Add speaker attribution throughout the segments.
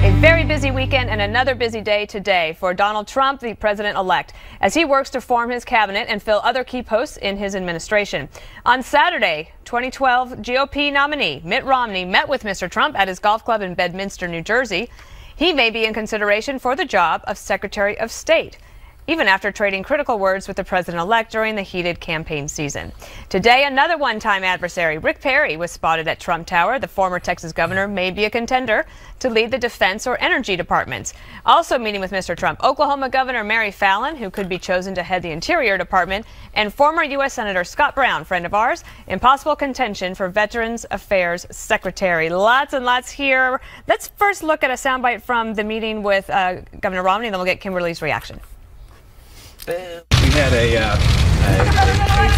Speaker 1: A very busy weekend and another busy day today for Donald Trump, the president-elect, as he works to form his cabinet and fill other key posts in his administration. On Saturday, 2012 GOP nominee Mitt Romney met with Mr. Trump at his golf club in Bedminster, New Jersey. He may be in consideration for the job of Secretary of State, even after trading critical words with the president-elect during the heated campaign season. Today, another one-time adversary, Rick Perry, was spotted at Trump Tower. The former Texas governor may be a contender to lead the defense or energy departments. Also meeting with Mr. Trump, Oklahoma Governor Mary Fallin, who could be chosen to head the Interior Department, and former U.S. Senator Scott Brown, friend of ours, in possible contention for Veterans Affairs Secretary. Lots and lots here. Let's first look at a soundbite from the meeting with Governor Romney, and then we'll get Kimberly's reaction.
Speaker 2: We had a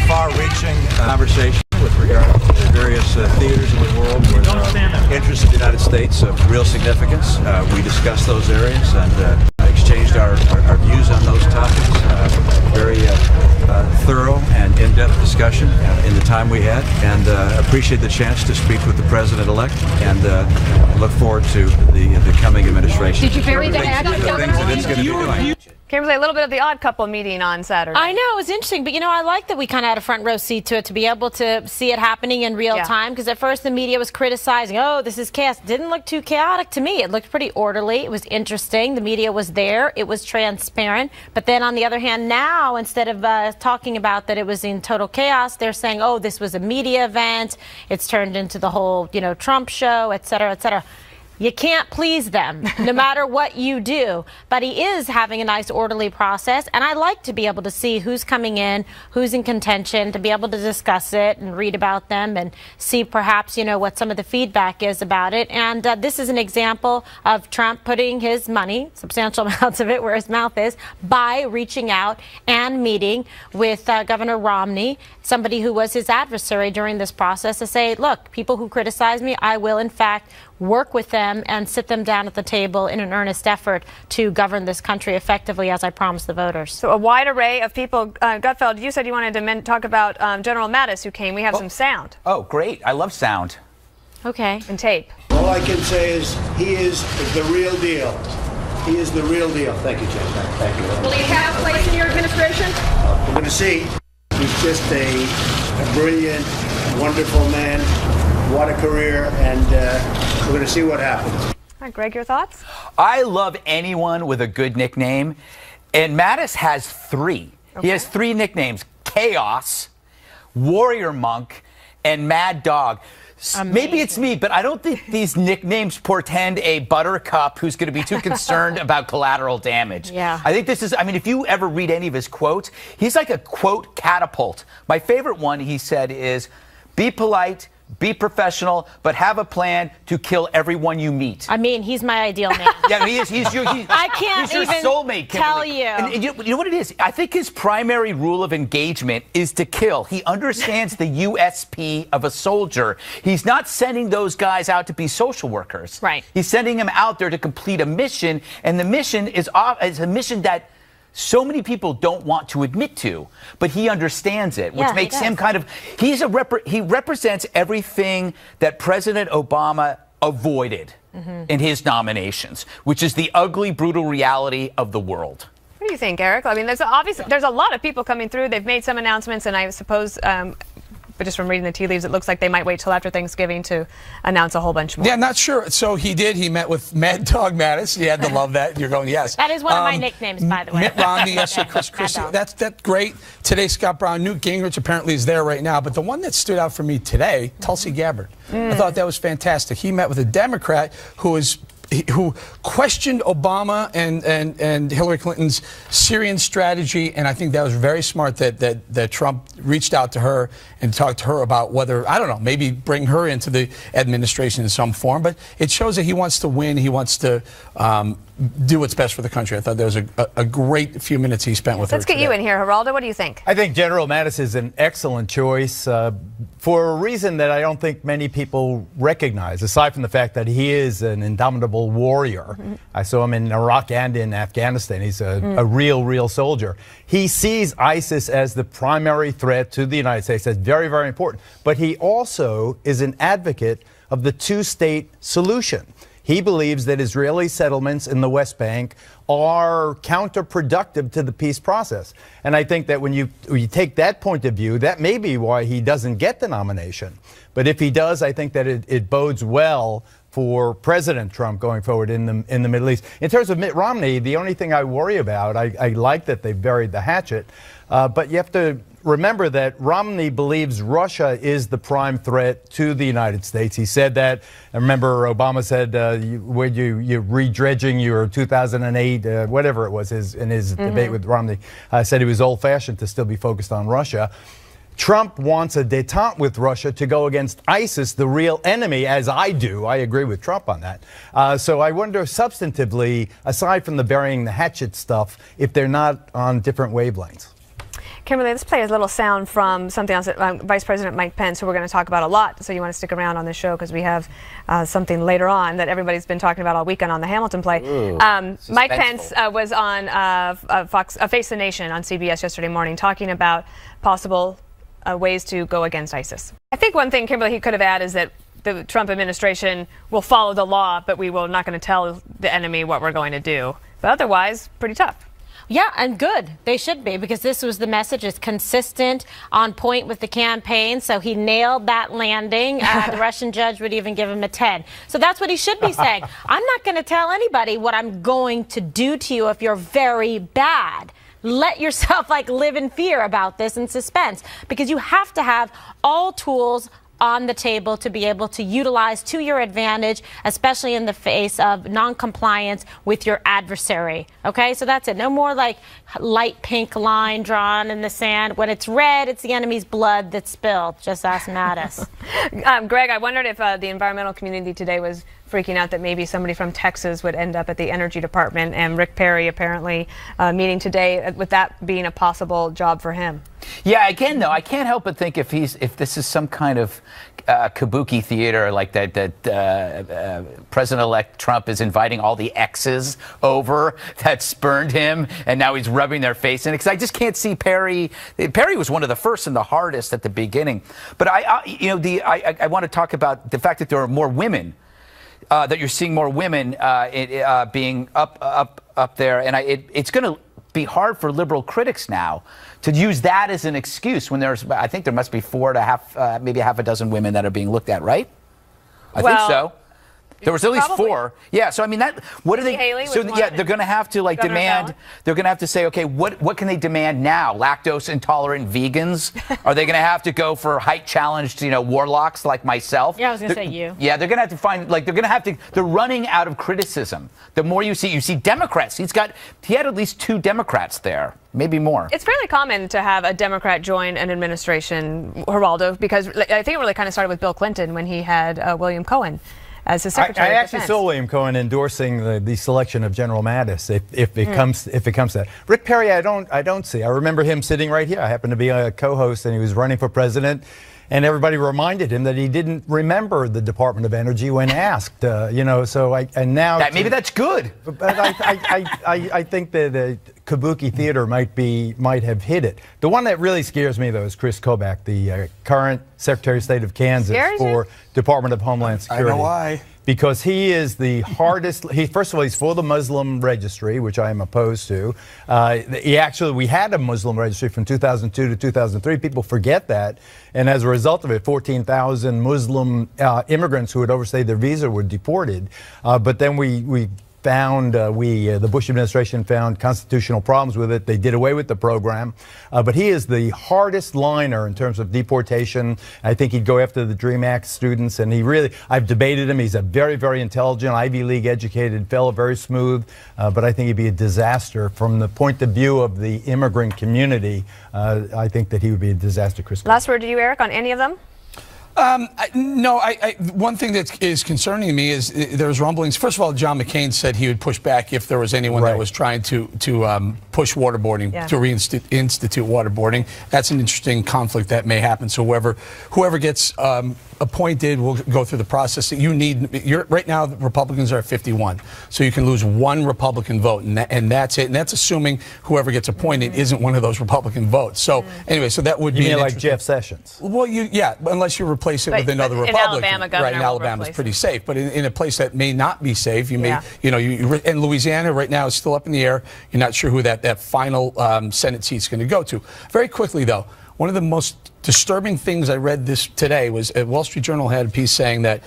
Speaker 2: far-reaching conversation with regard to various theaters in the world where there are interests of the United States of real significance. We discussed those areas and exchanged our views on those topics. Very thorough and in-depth discussion in the time we had, and appreciate the chance to speak with the president-elect, and look forward to the coming administration.
Speaker 1: Did you vary the
Speaker 2: things that it's going to be doing.
Speaker 1: Kimberly, a little bit of the Odd Couple meeting on Saturday.
Speaker 3: I know, it was interesting, but I like that we kind of had a front row seat to it, to be able to see it happening in real time, because at first the media was criticizing, oh, this is chaos. It didn't look too chaotic to me. It looked pretty orderly. It was interesting. The media was there. It was transparent. But then on the other hand, now, instead of talking about that it was in total chaos, they're saying, oh, this was a media event. It's turned into the whole, Trump show, et cetera, et cetera. You can't please them, no matter what you do. But he is having a nice, orderly process. And I like to be able to see who's coming in, who's in contention, to be able to discuss it and read about them and see perhaps, what some of the feedback is about it. And this is an example of Trump putting his money, substantial amounts of it, where his mouth is, by reaching out and meeting with Governor Romney, somebody who was his adversary during this process, to say, look, people who criticize me, I will, in fact, work with them and sit them down at the table in an earnest effort to govern this country effectively, as I promised the voters.
Speaker 1: So a wide array of people. Gutfeld, you said you wanted to talk about General Mattis, who came. We have some sound.
Speaker 4: Oh, great. I love sound.
Speaker 3: Okay.
Speaker 1: And tape.
Speaker 5: All I can say is he is the real deal. He is the real deal. Thank you, Jim. Thank you.
Speaker 1: Will he have a place in your administration?
Speaker 5: We're going to see. He's just a brilliant, wonderful man. What a career, and we're going to see what happens.
Speaker 1: All right, Greg, your thoughts?
Speaker 4: I love anyone with a good nickname, and Mattis has three.
Speaker 1: Okay.
Speaker 4: He has three nicknames: Chaos, Warrior Monk, and Mad Dog.
Speaker 3: Amazing.
Speaker 4: Maybe it's me, but I don't think these nicknames portend a buttercup who's going to be too concerned about collateral damage.
Speaker 3: Yeah.
Speaker 4: I think this is, if you ever read any of his quotes, he's like a quote catapult. My favorite one, he said, is, be polite, be professional, but have a plan to kill everyone you meet.
Speaker 3: He's my ideal man.
Speaker 4: Yeah, he is.
Speaker 3: I can't
Speaker 4: he's your
Speaker 3: even
Speaker 4: soulmate,
Speaker 3: tell
Speaker 4: Kimberly.
Speaker 3: you.
Speaker 4: And you know what it is? I think his primary rule of engagement is to kill. He understands the USP of a soldier. He's not sending those guys out to be social workers.
Speaker 3: Right.
Speaker 4: He's sending them out there to complete a mission, and the mission is a mission that so many people don't want to admit to, but he understands it, which makes him he represents everything that President Obama avoided in his nominations, which is the ugly, brutal reality of the world.
Speaker 1: What do you think, Eric? There's a lot of people coming through. They've made some announcements, and I suppose, but just from reading the tea leaves, it looks like they might wait till after Thanksgiving to announce a whole bunch more.
Speaker 6: Yeah, not sure. So he met with Mad Dog Mattis. You had to love that. You're going, yes.
Speaker 3: That is one of my nicknames, by the way.
Speaker 6: Mitt Romney, yes, sir. Chris, that's great. Today, Scott Brown. Newt Gingrich apparently is there right now. But the one that stood out for me today, Tulsi Gabbard. I thought that was fantastic. He met with a Democrat who questioned Obama and Hillary Clinton's Syrian strategy, and I think that was very smart that Trump reached out to her and talked to her about whether, I don't know, maybe bring her into the administration in some form. But it shows that he wants to win. He wants to do what's best for the country. I thought there was a great few minutes he spent with her.
Speaker 1: Let's get you in here, Geraldo. What do you think?
Speaker 7: I think General Mattis is an excellent choice for a reason that I don't think many people recognize, aside from the fact that he is an indomitable warrior. I saw him in Iraq and in Afghanistan. He's a real soldier. He sees ISIS as the primary threat to the United States. That's very, very important. But he also is an advocate of the two-state solution. He believes that Israeli settlements in the West Bank are counterproductive to the peace process. And I think that when you take that point of view, that may be why he doesn't get the nomination. But if he does, I think that it bodes well for President Trump going forward in the Middle East. In terms of Mitt Romney, the only thing I worry about, I like that they buried the hatchet, but you have to remember that Romney believes Russia is the prime threat to the United States. He said that. I remember Obama said, when you're redredging your 2008, whatever it was, in his debate with Romney, said he was old-fashioned to still be focused on Russia. Trump wants a détente with Russia to go against ISIS, the real enemy, as I do. I agree with Trump on that. So I wonder substantively, aside from the burying the hatchet stuff, if they're not on different wavelengths.
Speaker 1: Kimberly, let's play a little sound from something else that Vice President Mike Pence, who we're going to talk about a lot, so you want to stick around on this show because we have something later on that everybody's been talking about all weekend on the Hamilton play. Mike Pence was on Face the Nation on CBS yesterday morning talking about possible ways to go against ISIS. I think one thing, Kimberly, he could have added is that the Trump administration will follow the law, but we will not going to tell the enemy what we're going to do. But otherwise, pretty tough.
Speaker 3: Yeah, and good. They should be, because this was the message. It's consistent, on point with the campaign. So he nailed that landing. The Russian judge would even give him a 10. So that's what he should be saying. I'm not going to tell anybody what I'm going to do to you if you're very bad. Let yourself live in fear about this and suspense, because you have to have all tools on the table to be able to utilize to your advantage, especially in the face of non-compliance with your adversary. Okay, so that's it. No more light pink line drawn in the sand. When it's red, it's the enemy's blood that's spilled. Just ask Mattis.
Speaker 1: Greg, I wondered if the environmental community today was freaking out that maybe somebody from Texas would end up at the Energy Department, and Rick Perry apparently meeting today with that being a possible job for him.
Speaker 4: Yeah, again, though, I can't help but think if this is some kind of kabuki theater like that President-elect Trump is inviting all the exes over that spurned him, and now he's rubbing their face in it. Because I just can't see Perry. Perry was one of the first and the hardest at the beginning. But I want to talk about the fact that there are more women. That you're seeing more women being up there, and it's going to be hard for liberal critics now to use that as an excuse when I think there must be 4 to half, maybe half a dozen women that are being looked at, right? I think so. There was at least 4. Yeah, so I mean what are they? So yeah, they're going to have to demand. They're going to have to say, okay, what can they demand now? Lactose intolerant vegans? Are they going to have to go for height challenged, warlocks like myself?
Speaker 3: Yeah, I was going to say you.
Speaker 4: Yeah, they're going to have to find they're going to have to. They're running out of criticism. The more you see Democrats. He had at least 2 Democrats there. Maybe more.
Speaker 1: It's fairly common to have a Democrat join an administration, Geraldo, because I think it really kind of started with Bill Clinton when he had William Cohen as his Secretary
Speaker 7: I
Speaker 1: of
Speaker 7: actually
Speaker 1: Defense.
Speaker 7: saw William Cohen endorsing the selection of General Mattis if it comes to that. Rick Perry, I don't see. I remember him sitting right here. I happened to be a co-host, and he was running for president. And everybody reminded him that he didn't remember the Department of Energy when asked, So now
Speaker 4: maybe that's good.
Speaker 7: But I think that the kabuki theater might have hit it. The one that really scares me, though, is Chris Kobach, the current Secretary of State of Kansas for Department of Homeland Security.
Speaker 6: I know why.
Speaker 7: Because he is the hardest. First of all, he's for the Muslim registry, which I am opposed to. We had a Muslim registry from 2002 to 2003. People forget that, and as a result of it, 14,000 Muslim immigrants who had overstayed their visa were deported. But then we found, the Bush administration found constitutional problems with it. They did away with the program. But he is the hardest liner in terms of deportation. I think he'd go after the DREAM Act students. And I've debated him. He's a very, very intelligent, Ivy League educated fellow, very smooth. But I think he'd be a disaster from the point of view of the immigrant community. I think that he would be a disaster, Chris.
Speaker 1: Last word to you, Eric, on any of them?
Speaker 6: No, one thing that is concerning me is there's rumblings. First of all, John McCain said he would push back if there was anyone that was trying to push waterboarding, to reinstitute waterboarding. That's an interesting conflict that may happen. So whoever gets appointed will go through the process. Right now, the Republicans are at 51. So you can lose 1 Republican vote, and that's it. And that's assuming whoever gets appointed isn't one of those Republican votes. So anyway, so that would be
Speaker 7: like Jeff Sessions.
Speaker 6: Well, unless you replace replace it with another Republican.
Speaker 1: Alabama, Governor,
Speaker 6: right? In Alabama, it's pretty safe. But in a place that may not be safe, you may, in Louisiana right now is still up in the air. You're not sure who that final Senate seat is going to go to. Very quickly, though, one of the most disturbing things I read today was a Wall Street Journal had a piece saying that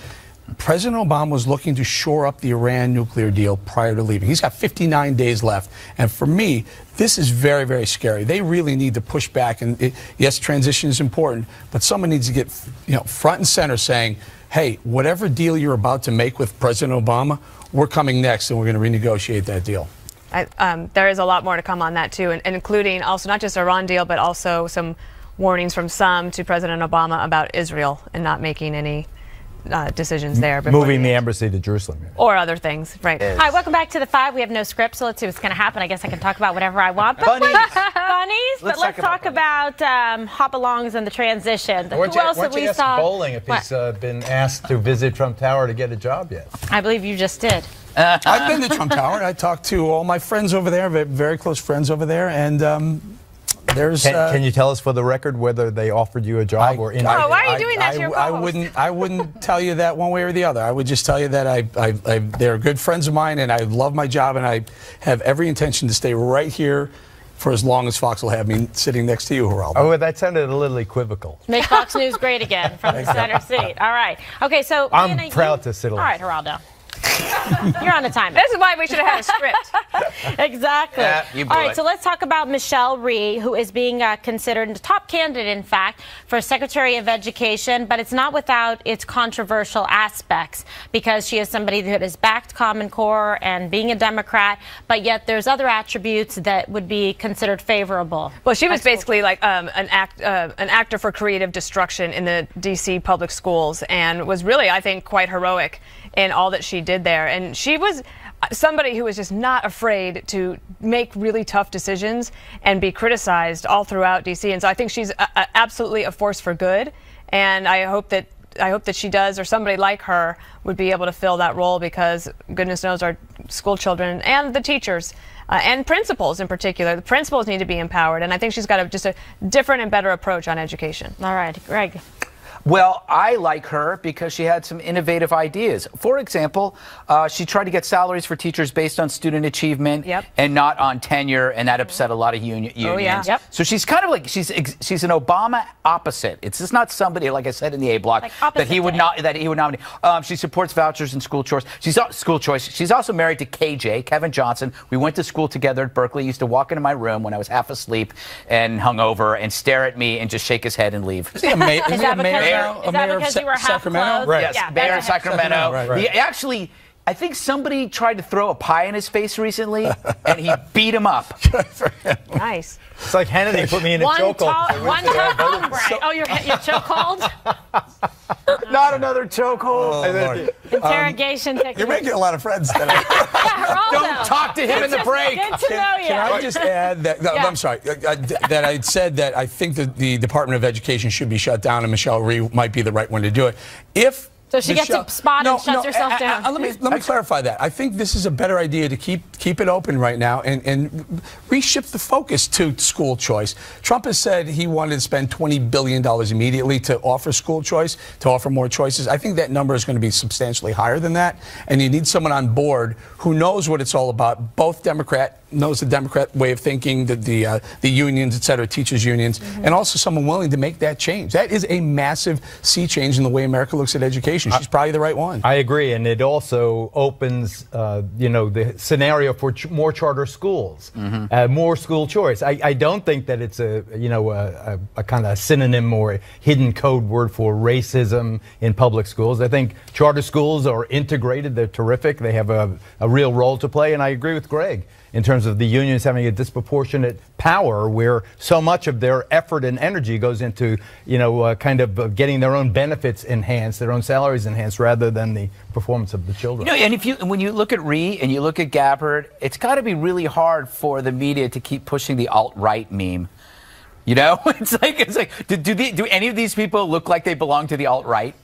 Speaker 6: President Obama was looking to shore up the Iran nuclear deal prior to leaving. He's got 59 days left. And for me, this is very, very scary. They really need to push back. And yes, transition is important, but someone needs to get front and center saying, hey, whatever deal you're about to make with President Obama, we're coming next and we're going to renegotiate that deal.
Speaker 1: There is a lot more to come on that, too, and including also not just Iran deal, but also some warnings from some to President Obama about Israel and not making any decisions there.
Speaker 7: Moving the embassy to Jerusalem.
Speaker 1: Or other things, right.
Speaker 3: Hi, welcome back to The Five. We have no script, so let's see what's going to happen. I guess I can talk about whatever I want. But
Speaker 4: Bunnies.
Speaker 3: But let's talk about hop-alongs and the transition. Who else have we saw?
Speaker 7: Bowling if he's been asked to visit Trump Tower to get a job yet.
Speaker 3: I believe you just did.
Speaker 6: I've been to Trump Tower. I talked to all my friends over there, very close friends over there, and there's.
Speaker 7: Can you tell us for the record whether they offered you a job or in?
Speaker 1: Oh, why are you doing that to your co-host?
Speaker 6: I wouldn't tell you that one way or the other. I would just tell you that they're good friends of mine, and I love my job, and I have every intention to stay right here for as long as Fox will have me sitting next to you, Geraldo.
Speaker 7: Oh, that sounded a little equivocal.
Speaker 3: Make Fox News great again from the center seat. All right. Okay, so
Speaker 7: I'm proud to sit along.
Speaker 3: All right, Geraldo. You're on a timer.
Speaker 1: This is why we should have had a script.
Speaker 3: Exactly.
Speaker 4: Yeah, you blew
Speaker 3: All right,
Speaker 4: it.
Speaker 3: so let's talk about Michelle Rhee, who is being considered the top candidate, in fact, for Secretary of Education, but it's not without its controversial aspects because she is somebody that has backed Common Core and being a Democrat, but yet there's other attributes that would be considered favorable.
Speaker 1: Well, she was basically like an actor for creative destruction in the D.C. public schools and was really, I think, quite heroic in all that she did there. And she was somebody who was just not afraid to make really tough decisions and be criticized all throughout D.C. And so I think she's absolutely a force for good. And I hope that she does, or somebody like her would be able to fill that role, because goodness knows our school children and the teachers and principals in particular, the principals need to be empowered. And I think she's got just a different and better approach on education.
Speaker 3: All right, Greg.
Speaker 4: Well, I like her because she had some innovative ideas. For example, she tried to get salaries for teachers based on student achievement and not on tenure, and that upset a lot of unions.
Speaker 1: Oh, yeah. Yep.
Speaker 4: So she's kind of like, she's an Obama opposite. It's just not somebody, like I said in the A block,
Speaker 3: like
Speaker 4: that he would nominate. She supports vouchers and school choice. She's also married to KJ, Kevin Johnson. We went to school together at Berkeley. He used to walk into my room when I was half asleep and hungover and stare at me and just shake his head and leave.
Speaker 6: Is he a mayor?
Speaker 3: Is that because you were half
Speaker 6: Sacramento?
Speaker 3: clothed?
Speaker 6: Right.
Speaker 4: Yes,
Speaker 3: Yeah,
Speaker 4: mayor of Sacramento.
Speaker 6: Right.
Speaker 4: He actually, I think somebody tried to throw a pie in his face recently, and he beat him up.
Speaker 1: Nice.
Speaker 7: It's like Hannity put me in a chokehold.
Speaker 3: One tough hombre. Oh, you're chokehold?
Speaker 4: Not another chokehold.
Speaker 3: Interrogation technique.
Speaker 6: You're making a lot of friends today.
Speaker 4: Don't talk to him in the break.
Speaker 3: Good to know you.
Speaker 6: Can I just add that, I'm sorry, that I said that I think that the Department of Education should be shut down, and Michelle Rhee might be the right one to do it.
Speaker 3: So she gets a spot and shuts herself down.
Speaker 6: Let me clarify that. I think this is a better idea to keep it open right now and reshift the focus to school choice. Trump has said he wanted to spend $20 billion immediately to offer school choice, to offer more choices. I think that number is going to be substantially higher than that, and you need someone on board who knows what it's all about, both knows the Democrat way of thinking, the unions, et cetera, teachers unions, and also someone willing to make that change. That is a massive sea change in the way America looks at education. She's probably the right one.
Speaker 7: I agree, and it also opens, the scenario for more charter schools, more school choice. I don't think that it's a kind of synonym or hidden code word for racism in public schools. I think charter schools are integrated. They're terrific. They have a real role to play, and I agree with Greg in terms of the unions having a disproportionate power where so much of their effort and energy goes into, kind of getting their own benefits enhanced, their own salaries enhanced, rather than the performance of the children.
Speaker 4: And when you look at Rhee and you look at Gabbard, it's got to be really hard for the media to keep pushing the alt-right meme. It's like, do any of these people look like they belong to the alt-right?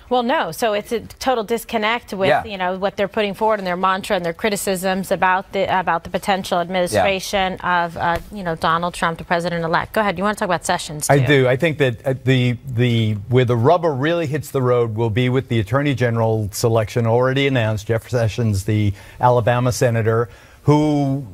Speaker 3: Well, no. So it's a total disconnect with what they're putting forward and their mantra and their criticisms about the potential administration of Donald Trump, the president-elect. Go ahead. You want to talk about Sessions, too?
Speaker 7: I do. I think that where the rubber really hits the road will be with the Attorney General selection already announced. Jeff Sessions, the Alabama senator, who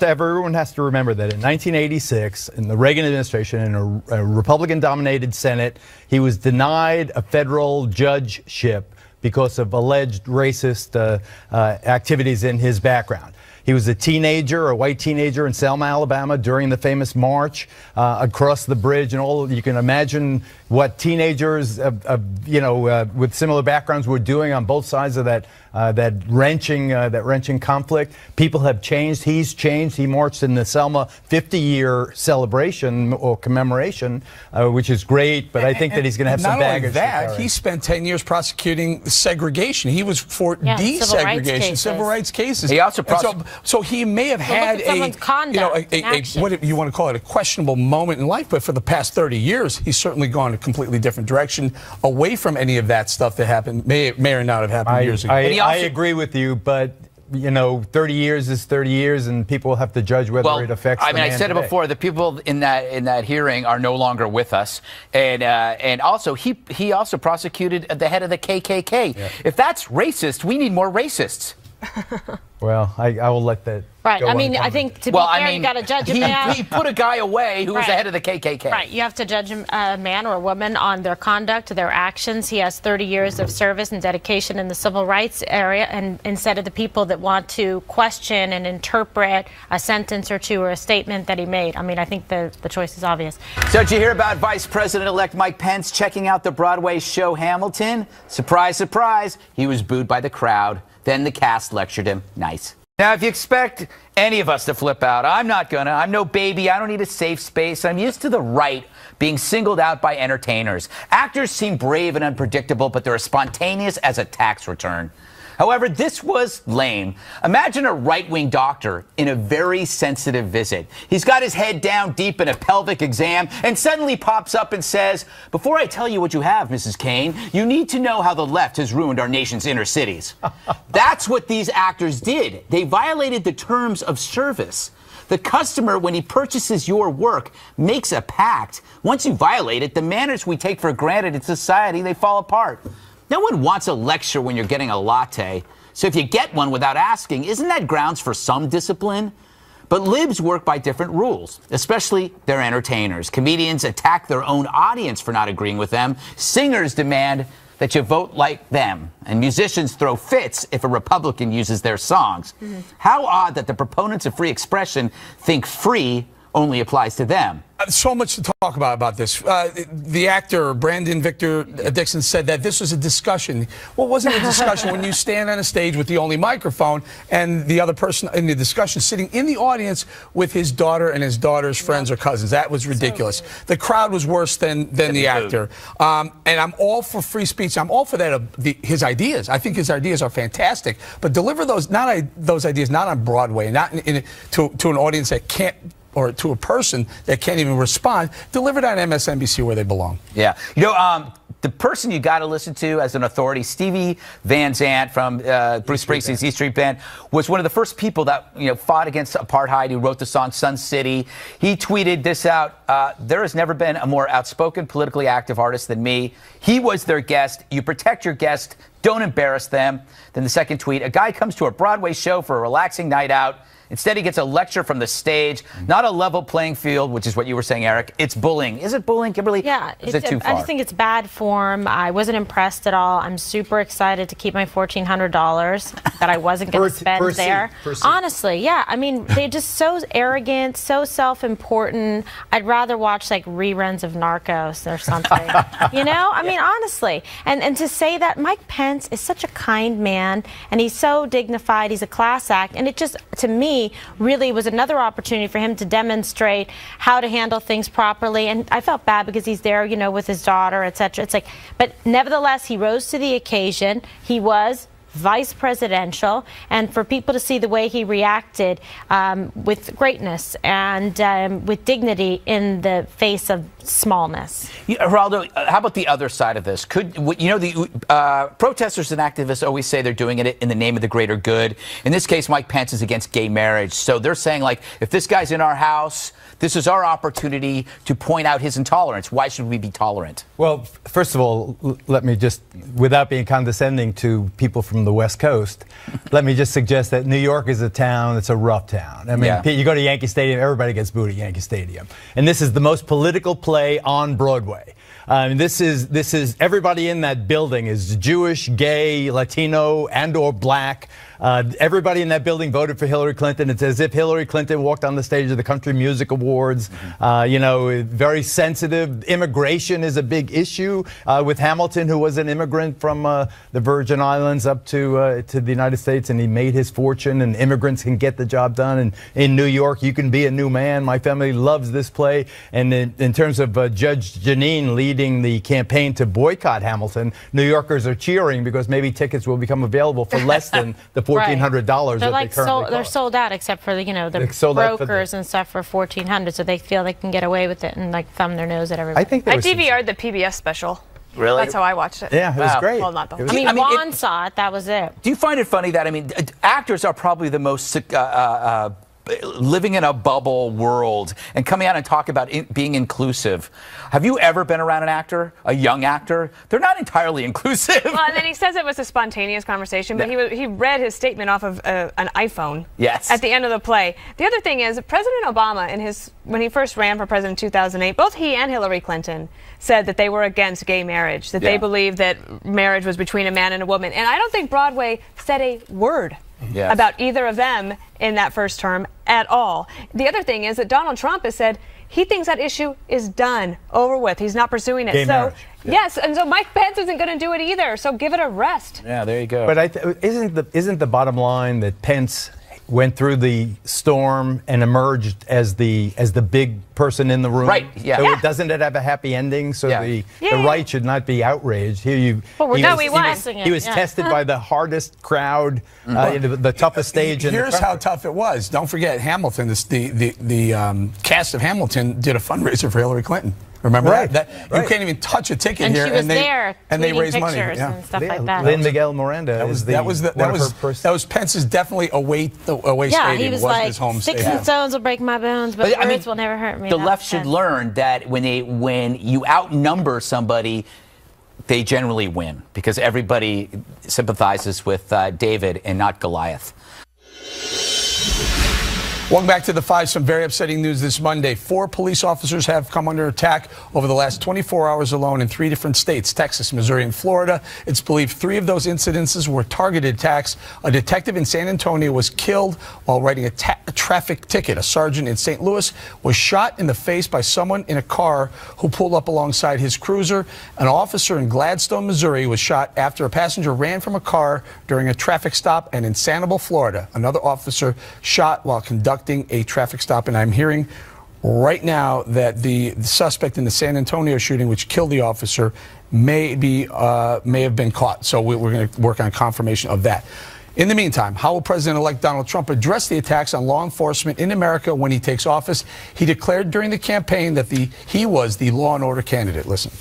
Speaker 7: everyone has to remember that in 1986, in the Reagan administration, in a Republican-dominated Senate, he was denied a federal judgeship because of alleged racist activities in his background. He was a teenager, a white teenager in Selma, Alabama, during the famous march across the bridge, and all. You can imagine what teenagers, with similar backgrounds were doing on both sides of that wrenching conflict. People have changed. He's changed. He marched in the Selma 50-year celebration or commemoration, which is great. But I think that he's going to have some baggage.
Speaker 6: Not only that, he spent 10 years prosecuting segregation. He was for desegregation, civil rights cases.
Speaker 4: He also
Speaker 6: so he may have had what you want to call it, a questionable moment in life. But for the past 30 years, he's certainly gone a completely different direction, away from any of that stuff that happened, may or not have happened years ago.
Speaker 7: I agree with you, but 30 years is 30 years, and people have to judge whether it affects.
Speaker 4: I mean, I said it before. The people in that hearing are no longer with us, and also he also prosecuted the head of the KKK. Yeah. If that's racist, we need more racists.
Speaker 7: Well, I will let that.
Speaker 3: Right. I mean, I think to be fair, you got to judge a man.
Speaker 4: He put a guy away who was the head of the KKK.
Speaker 3: Right. You have to judge a man or a woman on their conduct, their actions. He has 30 years of service and dedication in the civil rights area, and instead of the people that want to question and interpret a sentence or two or a statement that he made. I mean, I think the choice is obvious.
Speaker 4: So did you hear about Vice President-elect Mike Pence checking out the Broadway show Hamilton? Surprise, surprise, he was booed by the crowd. Then the cast lectured him. Nice. Now, if you expect any of us to flip out, I'm not gonna. I'm no baby. I don't need a safe space. I'm used to the right being singled out by entertainers. Actors seem brave and unpredictable, but they're as spontaneous as a tax return. However, this was lame. Imagine a right-wing doctor in a very sensitive visit. He's got his head down deep in a pelvic exam and suddenly pops up and says, "Before I tell you what you have, Mrs. Kane, you need to know how the left has ruined our nation's inner cities." That's what these actors did. They violated the terms of service. The customer, when he purchases your work, makes a pact. Once you violate it, the manners we take for granted in society, they fall apart. No one wants a lecture when you're getting a latte. So if you get one without asking, isn't that grounds for some discipline? But libs work by different rules, especially their entertainers. Comedians attack their own audience for not agreeing with them. Singers demand that you vote like them. And musicians throw fits if a Republican uses their songs. Mm-hmm. How odd that the proponents of free expression think free only applies to them.
Speaker 6: So much to talk about this. The actor, Brandon Victor Dixon, said that this was a discussion. Well, wasn't a discussion when you stand on a stage with the only microphone and the other person in the discussion sitting in the audience with his daughter and his daughter's friends or cousins. That was ridiculous. The crowd was worse than the actor. And I'm all for free speech. I'm all for that. His ideas. I think his ideas are fantastic. But deliver those ideas not on Broadway, not to an audience that can't, or to a person that can't even respond, delivered on MSNBC where they belong.
Speaker 4: Yeah. The person you got to listen to as an authority, Stevie Van Zandt from Bruce Springsteen's E Street Band, was one of the first people that fought against apartheid, who wrote the song Sun City. He tweeted this out: "There has never been a more outspoken, politically active artist than me. He was their guest. You protect your guest. Don't embarrass them." Then the second tweet: "A guy comes to a Broadway show for a relaxing night out. Instead, he gets a lecture from the stage, not a level playing field," which is what you were saying, Eric. It's bullying. Is it bullying, Kimberly?
Speaker 3: Yeah.
Speaker 4: Is it too far?
Speaker 3: I just think it's bad form. I wasn't impressed at all. I'm super excited to keep my $1,400 that I wasn't going to spend there. Honestly, yeah. I mean, they're just so arrogant, so self-important. I'd rather watch like reruns of Narcos or something. I mean, honestly. And to say that Mike Pence is such a kind man and he's so dignified, he's a class act, and it just, to me, really was another opportunity for him to demonstrate how to handle things properly. And I felt bad because he's there, with his daughter, etc. It's like, but nevertheless, he rose to the occasion. He was vice presidential, and for people to see the way he reacted with greatness and with dignity in the face of smallness.
Speaker 4: Geraldo, how about the other side of this? The protesters and activists always say they're doing it in the name of the greater good. In this case, Mike Pence is against gay marriage. So they're saying, like, if this guy's in our house, this is our opportunity to point out his intolerance. Why should we be tolerant?
Speaker 7: Well, first of all, let me just, without being condescending to people from the West Coast, let me just suggest that New York is a town that's a rough town. I mean, you go to Yankee Stadium, everybody gets booed at Yankee Stadium. And this is the most political play on Broadway. This is everybody in that building is Jewish, gay, Latino, and/or black. Everybody in that building voted for Hillary Clinton. It's as if Hillary Clinton walked on the stage of the Country Music Awards. Very sensitive. Immigration is a big issue with Hamilton, who was an immigrant from the Virgin Islands up to the United States, and he made his fortune. And immigrants can get the job done. And in New York, you can be a new man. My family loves this play. And in terms of Judge Jeanine leading the campaign to boycott Hamilton, New Yorkers are cheering because maybe tickets will become available for less than the $1,400 that they currently cost.
Speaker 3: They're sold out, except for the brokers and stuff for $1,400, so they feel they can get away with it and like thumb their nose at everybody.
Speaker 1: I DVR'd the PBS special.
Speaker 4: Really?
Speaker 1: That's how I watched it.
Speaker 7: Yeah, it was great.
Speaker 1: Well, not the whole
Speaker 3: Juan saw it. That was it.
Speaker 4: Do you find it funny that, actors are probably the most living in a bubble world and coming out and talk about being inclusive. Have you ever been around an actor, a young actor? They're not entirely inclusive.
Speaker 1: Well, and then he says it was a spontaneous conversation, but he read his statement off of an iPhone.
Speaker 4: Yes.
Speaker 1: At the end of the play. The other thing is, President Obama, when he first ran for president in 2008, both he and Hillary Clinton said that they were against gay marriage, that they believed that marriage was between a man and a woman. And I don't think Broadway said a word about either of them in that first term at all. The other thing is that Donald Trump has said he thinks that issue is done, over with. He's not pursuing it.
Speaker 7: Gay marriage.
Speaker 1: Yes, and so Mike Pence isn't going to do it either. So give it a rest.
Speaker 4: Yeah, there you go.
Speaker 7: But isn't the bottom line that Pence went through the storm and emerged as the big person in the room?
Speaker 4: Right. Yeah.
Speaker 7: So doesn't it have a happy ending? So the right should not be outraged. Here he was tested by the hardest crowd, the toughest stage.
Speaker 6: Here's how tough it was. Don't forget, Hamilton. The cast of Hamilton did a fundraiser for Hillary Clinton. Remember that? You can't even touch a ticket here,
Speaker 3: and
Speaker 6: they raised money.
Speaker 3: And stuff like that.
Speaker 7: Lin-Manuel Miranda
Speaker 6: that was Pence's definitely away stadium.
Speaker 3: He was like, sticks and stones will break my bones, but words will never hurt me.
Speaker 4: The left should learn that when you outnumber somebody, they generally win because everybody sympathizes with David and not Goliath.
Speaker 6: Welcome back to The Five. Some very upsetting news this Monday. 4 police officers have come under attack over the last 24 hours alone in 3 different states, Texas, Missouri, and Florida. It's believed 3 of those incidences were targeted attacks. A detective in San Antonio was killed while writing a traffic ticket. A sergeant in St. Louis was shot in the face by someone in a car who pulled up alongside his cruiser. An officer in Gladstone, Missouri was shot after a passenger ran from a car during a traffic stop. And in Sanibel, Florida, another officer shot while conducting a traffic stop. And I'm hearing right now that the suspect in the San Antonio shooting, which killed the officer, may have been caught. So we're going to work on confirmation of that. In the meantime, how will President-elect Donald Trump address the attacks on law enforcement in America when he takes office? He declared during the campaign that he was the law and order candidate. Listen.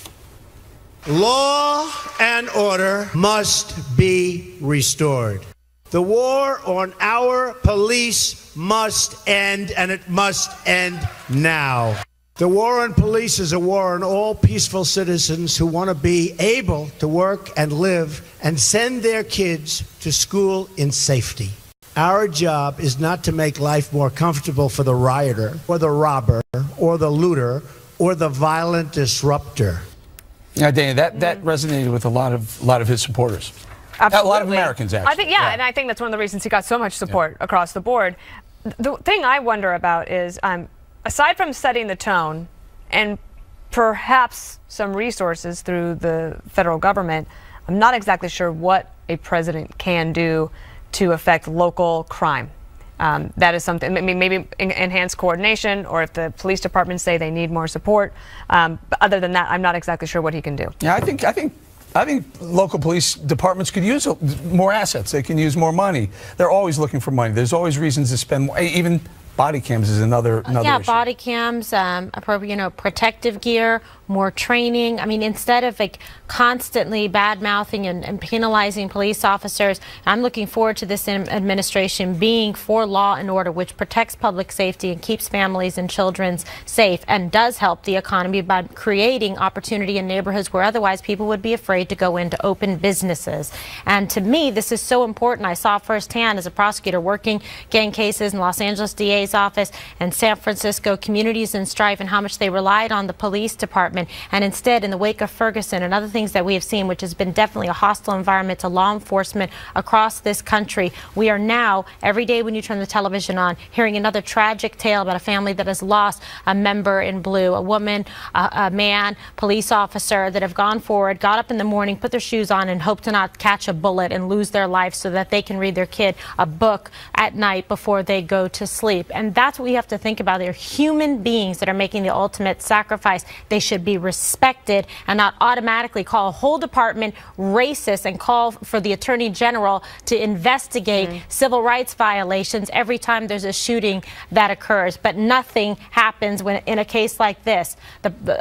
Speaker 5: Law and order must be restored. The war on our police must end, and it must end now. The war on police is a war on all peaceful citizens who want to be able to work and live and send their kids to school in safety. Our job is not to make life more comfortable for the rioter or the robber or the looter or the violent disruptor.
Speaker 6: Yeah, Dana, that resonated with a lot of his supporters.
Speaker 1: Absolutely.
Speaker 6: A lot of Americans, actually.
Speaker 1: I think, and I think that's one of the reasons he got so much support across the board. The thing I wonder about is, aside from setting the tone and perhaps some resources through the federal government, I'm not exactly sure what a president can do to affect local crime. That is something, maybe enhanced coordination, or if the police departments say they need more support. But other than that, I'm not exactly sure what he can do.
Speaker 6: Yeah, I think local police departments could use more assets. They can use more money. They're always looking for money. There's always reasons to spend more. Even body cams is another
Speaker 3: yeah,
Speaker 6: issue.
Speaker 3: Body cams, appropriate, protective gear, more training. I mean, instead of like constantly bad-mouthing and penalizing police officers, I'm looking forward to this administration being for law and order, which protects public safety and keeps families and children safe and does help the economy by creating opportunity in neighborhoods where otherwise people would be afraid to go into open businesses. And to me, this is so important. I saw firsthand as a prosecutor working gang cases in Los Angeles DA's office and San Francisco communities in strife and how much they relied on the police department. And instead, in the wake of Ferguson and other things that we have seen, which has been definitely a hostile environment to law enforcement across this country, we are now, every day when you turn the television on, hearing another tragic tale about a family that has lost a member in blue, a woman, a man, police officer that have gone forward, got up in the morning, put their shoes on, and hope to not catch a bullet and lose their life so that they can read their kid a book at night before they go to sleep. And that's what we have to think about. They're human beings that are making the ultimate sacrifice. They should be respected and not automatically call a whole department racist and call for the Attorney General to investigate civil rights violations every time there's a shooting that occurs. But nothing happens when in a case like this.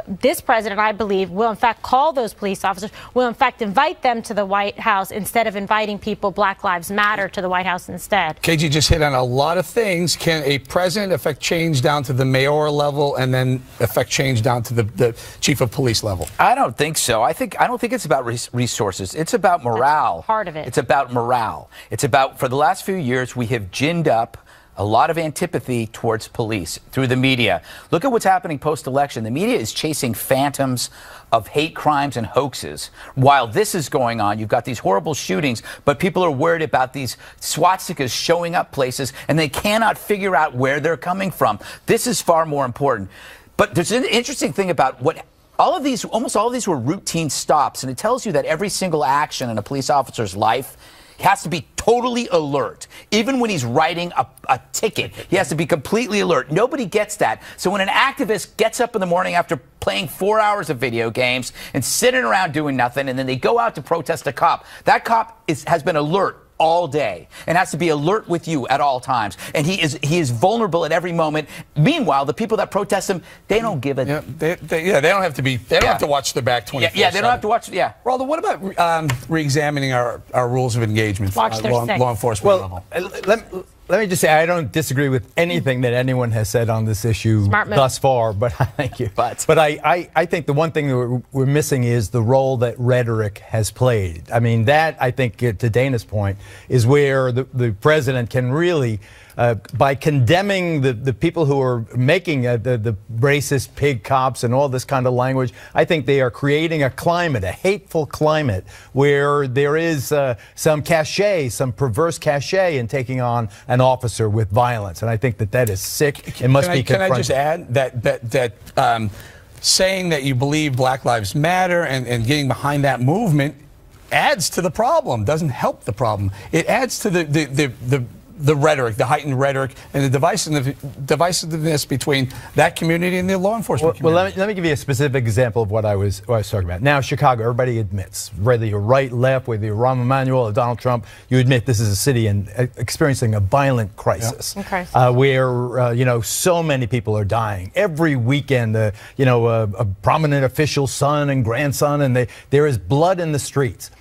Speaker 3: This president, I believe, will in fact call those police officers, will in fact invite them to the White House instead of inviting people, Black Lives Matter, to the White House instead.
Speaker 6: KG just hit on a lot of things. Can a president affect change down to the mayoral level and then affect change down to the chief of police level?
Speaker 4: I don't think so. I don't think it's about resources. It's about morale.
Speaker 3: That's part of it.
Speaker 4: It's about morale. It's about, for the last few years, we have ginned up a lot of antipathy towards police through the media. Look at what's happening post-election. The media is chasing phantoms of hate crimes and hoaxes. While this is going on, you've got these horrible shootings, but people are worried about these swastikas showing up places, and they cannot figure out where they're coming from. This is far more important. But there's an interesting thing about what almost all of these were routine stops, and it tells you that every single action in a police officer's life has to be totally alert. Even when he's writing a ticket, he has to be completely alert. Nobody gets that. So when an activist gets up in the morning after playing 4 hours of video games and sitting around doing nothing, and then they go out to protest a cop, that cop has been alert all day and has to be alert with you at all times, and he is vulnerable at every moment. Meanwhile, the people that protest him, they don't give a
Speaker 6: they don't have to be, they don't have to watch their back 24/7.
Speaker 4: Yeah, they don't have to watch. Yeah.
Speaker 6: Raldo, what about re-examining our rules of engagement
Speaker 3: Watch their
Speaker 6: law enforcement level?
Speaker 7: Let me just say, I don't disagree with anything that anyone has said on this issue thus far, but thank you. But I think the one thing that we're missing is the role that rhetoric has played. I mean, that, I think, to Dana's point, is where the president can really, by condemning the people who are making the racist pig cops and all this kind of language, I think they are creating a climate, a hateful climate, where there is some cachet, some perverse cachet in taking on an officer with violence. And I think that is sick. It must be confronted.
Speaker 6: Can I just add that saying that you believe Black Lives Matter and getting behind that movement adds to the problem, doesn't help the problem. It adds to the rhetoric, the heightened rhetoric, and the divisiveness between that community and the law enforcement community.
Speaker 7: Well, let me give you a specific example of what I was talking about. Now, Chicago, everybody admits, whether you're right, left, whether you're Rahm Emanuel or Donald Trump, you admit this is a city experiencing a violent crisis, where so many people are dying every weekend. A prominent official's son and grandson, and there is blood in the streets.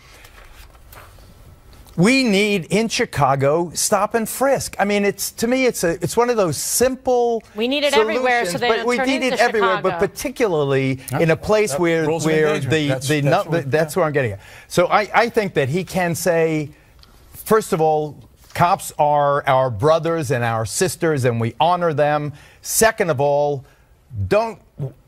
Speaker 7: We need in Chicago stop and frisk. I mean, to me it's one of those simple.
Speaker 3: We need it everywhere, so they don't turn into
Speaker 7: everywhere,
Speaker 3: Chicago.
Speaker 7: but particularly in a place where that's where I'm getting at. So I think that he can say, first of all, cops are our brothers and our sisters, and we honor them. Second of all,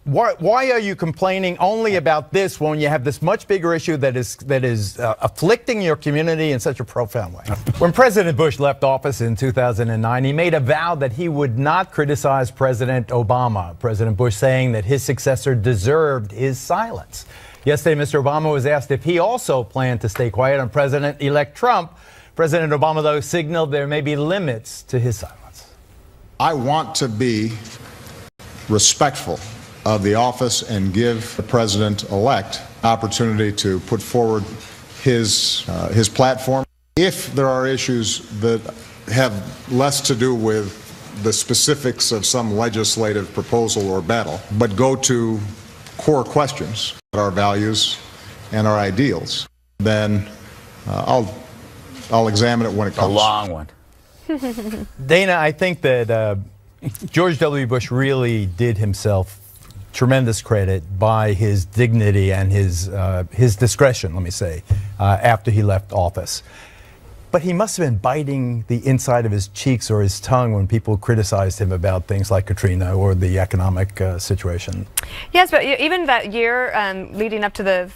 Speaker 7: why are you complaining only about this when you have this much bigger issue that is afflicting your community in such a profound way? When President Bush left office in 2009, he made a vow that he would not criticize President Obama. President Bush saying that his successor deserved his silence. Yesterday, Mr. Obama was asked if he also planned to stay quiet on President-elect Trump. President Obama, though, signaled there may be limits to his silence.
Speaker 8: I want to be respectful of the office and give the president-elect opportunity to put forward his platform. If there are issues that have less to do with the specifics of some legislative proposal or battle, but go to core questions, our values and our ideals, then I'll examine it when it comes.
Speaker 4: A long one.
Speaker 7: Dana, I think that George W. Bush really did himself tremendous credit by his dignity and his discretion, let me say, after he left office. But he must have been biting the inside of his cheeks or his tongue when people criticized him about things like Katrina or the economic situation.
Speaker 1: Yes, but even that year leading up to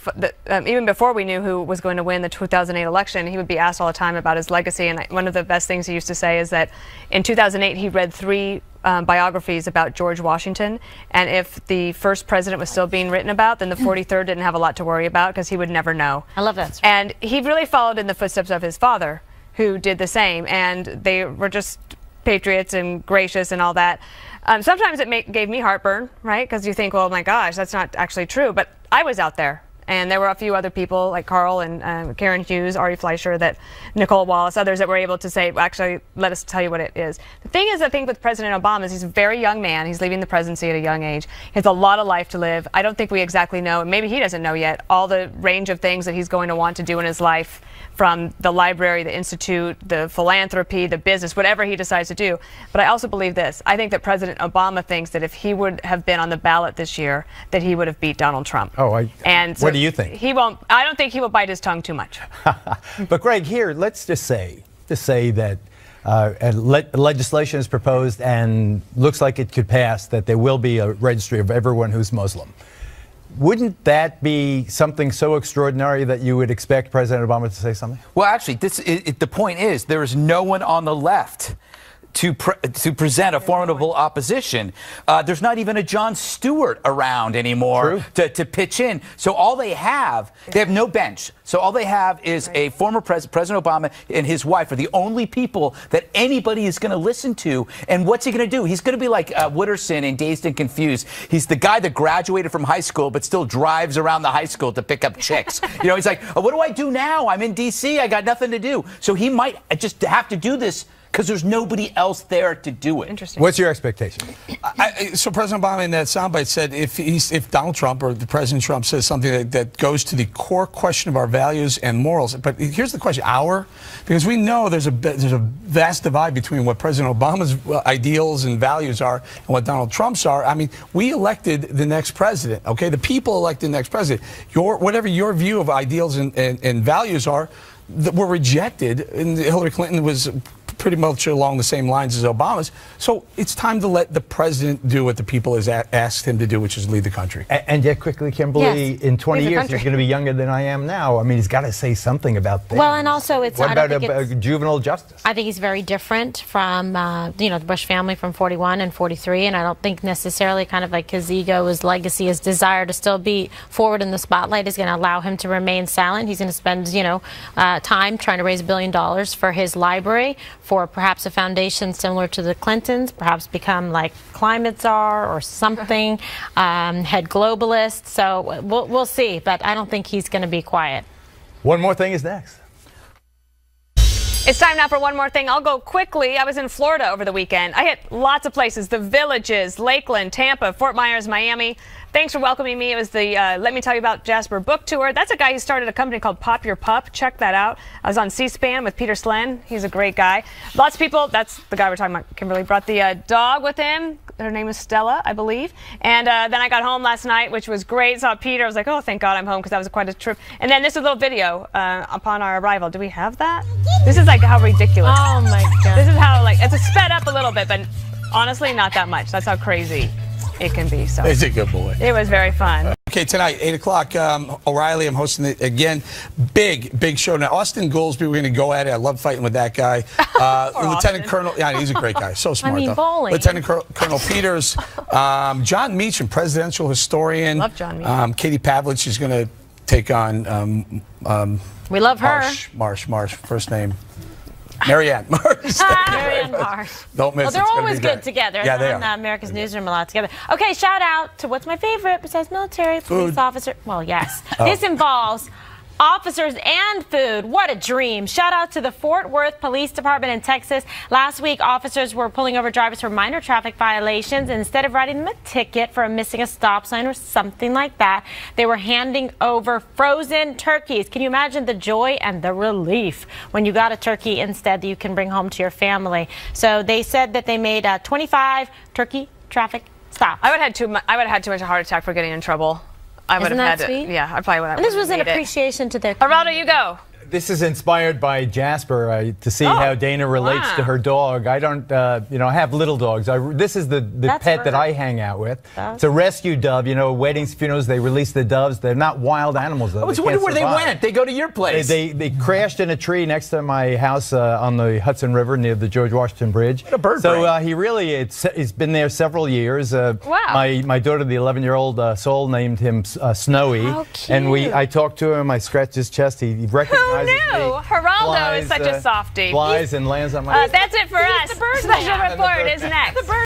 Speaker 1: even before we knew who was going to win the 2008 election, he would be asked all the time about his legacy. And one of the best things he used to say is that in 2008 he read 3 biographies about George Washington, and if the first president was still being written about, then the 43rd didn't have a lot to worry about because he would never know.
Speaker 3: I love that.
Speaker 1: And he really followed in the footsteps of his father, who did the same, and they were just patriots and gracious and all that. Sometimes it gave me heartburn, right? Because you think, well, oh my gosh, that's not actually true. But I was out there. And there were a few other people like Carl and Karen Hughes, Ari Fleischer, Nicole Wallace, others that were able to say, well, actually, let us tell you what it is. The thing is, I think with President Obama is he's a very young man. He's leaving the presidency at a young age. He has a lot of life to live. I don't think we exactly know, and maybe he doesn't know yet, all the range of things that he's going to want to do in his life, from the library, the institute, the philanthropy, the business, whatever he decides to do. But I also believe this. I think that President Obama thinks that if he would have been on the ballot this year, that he would have beat Donald Trump.
Speaker 7: Oh,
Speaker 1: so
Speaker 7: what do you think?
Speaker 1: He won't. I don't think he will bite his tongue too much.
Speaker 7: But Greg, here, let's just say that legislation is proposed and looks like it could pass, that there will be a registry of everyone who's Muslim. Wouldn't that be something so extraordinary that you would expect President Obama to say something?
Speaker 4: Well, actually, the point is there is no one on the left to present a formidable opposition. There's not even a Jon Stewart around anymore to pitch in. So all they have no bench. So all they have is a former President Obama and his wife are the only people that anybody is going to listen to. And what's he going to do? He's going to be like Wooderson in Dazed and Confused. He's the guy that graduated from high school but still drives around the high school to pick up chicks. He's like, oh, what do I do now? I'm in D.C. I got nothing to do. So he might just have to do this because there's nobody else there to do it.
Speaker 1: Interesting.
Speaker 7: What's your expectation?
Speaker 6: So President Obama in that soundbite said if Donald Trump or the President Trump says something that goes to the core question of our values and morals, but here's the question, because we know there's a vast divide between what President Obama's ideals and values are and what Donald Trump's are. I mean, we elected the next president, okay? The people elected the next president. Whatever your view of ideals and values are, that were rejected, and Hillary Clinton was pretty much along the same lines as Obama's. So it's time to let the president do what the people has asked him to do, which is lead the country.
Speaker 7: And yet quickly, Kimberly, in 20 years, he's going to be younger than I am now. I mean, he's got to say something about things.
Speaker 3: Well, and also it's...
Speaker 7: What about juvenile justice?
Speaker 3: I think he's very different from, the Bush family from 41 and 43, and I don't think necessarily kind of like his ego, his legacy, his desire to still be forward in the spotlight is going to allow him to remain silent. He's going to spend, time trying to raise $1 billion for his library, for perhaps a foundation similar to the Clintons, perhaps become like climate czar or something, head globalist. So we'll see, but I don't think he's going to be quiet.
Speaker 7: One More Thing is next.
Speaker 1: It's time now for One More Thing. I'll go quickly. I was in Florida over the weekend. I hit lots of places, the Villages, Lakeland, Tampa, Fort Myers, Miami. Thanks for welcoming me. It was the Let Me Tell You About Jasper book tour. That's a guy who started a company called Pop Your Pup. Check that out. I was on C-SPAN with Peter Slen. He's a great guy. Lots of people. That's the guy we're talking about. Kimberly brought the dog with him. Her name is Stella, I believe. And then I got home last night, which was great. Saw Peter. I was like, oh, thank God I'm home, because that was quite a trip. And then this is a little video upon our arrival. Do we have that? This is like how ridiculous.
Speaker 3: Oh, my God.
Speaker 1: This is how, it's sped up a little bit, but honestly, not that much. That's how crazy it can be. So
Speaker 6: he's a good boy.
Speaker 1: It was very fun.
Speaker 6: Okay, tonight, 8 o'clock, O'Reilly. I'm hosting it again. Big show. Now, Austin Goolsbee, we're going to go at it. I love fighting with that guy. Lieutenant Colonel, he's a great guy. So smart, though.
Speaker 3: Bowling.
Speaker 6: Lieutenant Colonel Peters. John Meacham, presidential historian.
Speaker 1: Love John Meacham.
Speaker 6: Katie Pavlich is going to take on...
Speaker 3: we love her.
Speaker 6: Marsh, first name. Marianne Marsh.
Speaker 3: Marianne Marsh.
Speaker 6: Don't miss it.
Speaker 3: They're always good together.
Speaker 6: Yeah, they
Speaker 3: on
Speaker 6: are.
Speaker 3: America's Newsroom a lot together. Okay, shout out to what's my favorite besides military, police officer. Well, yes. This involves officers and food. What a dream. Shout out to the Fort Worth Police Department in Texas. Last week, officers were pulling over drivers for minor traffic violations. And instead of writing them a ticket for missing a stop sign or something like that, they were handing over frozen turkeys. Can you imagine the joy and the relief when you got a turkey instead that you can bring home to your family? So they said that they made 25 turkey traffic stops.
Speaker 1: I would have had too much of a heart attack for getting in trouble. I would have had
Speaker 3: sweet?
Speaker 1: Yeah, I probably would have.
Speaker 3: And this was an appreciation to their
Speaker 1: Geraldo, you go.
Speaker 7: This is inspired by Jasper to see how Dana relates to her dog. I don't, I have little dogs. This is the pet that I hang out with. It's a rescue dove. You know, weddings, funerals, they release the doves. They're not wild animals, though.
Speaker 4: I was wondering where they went. They go to your place.
Speaker 7: They crashed in a tree next to my house on the Hudson River near the George Washington Bridge.
Speaker 4: What a bird
Speaker 7: brain. He's been there several years.
Speaker 1: Wow.
Speaker 7: My daughter, the 11-year-old soul, named him Snowy.
Speaker 3: How cute.
Speaker 7: And I talked to him. I scratched his chest. He recognizes me.
Speaker 1: Geraldo is such a softie.
Speaker 7: Flies and lands on my
Speaker 1: That's it for us. Special Report is next.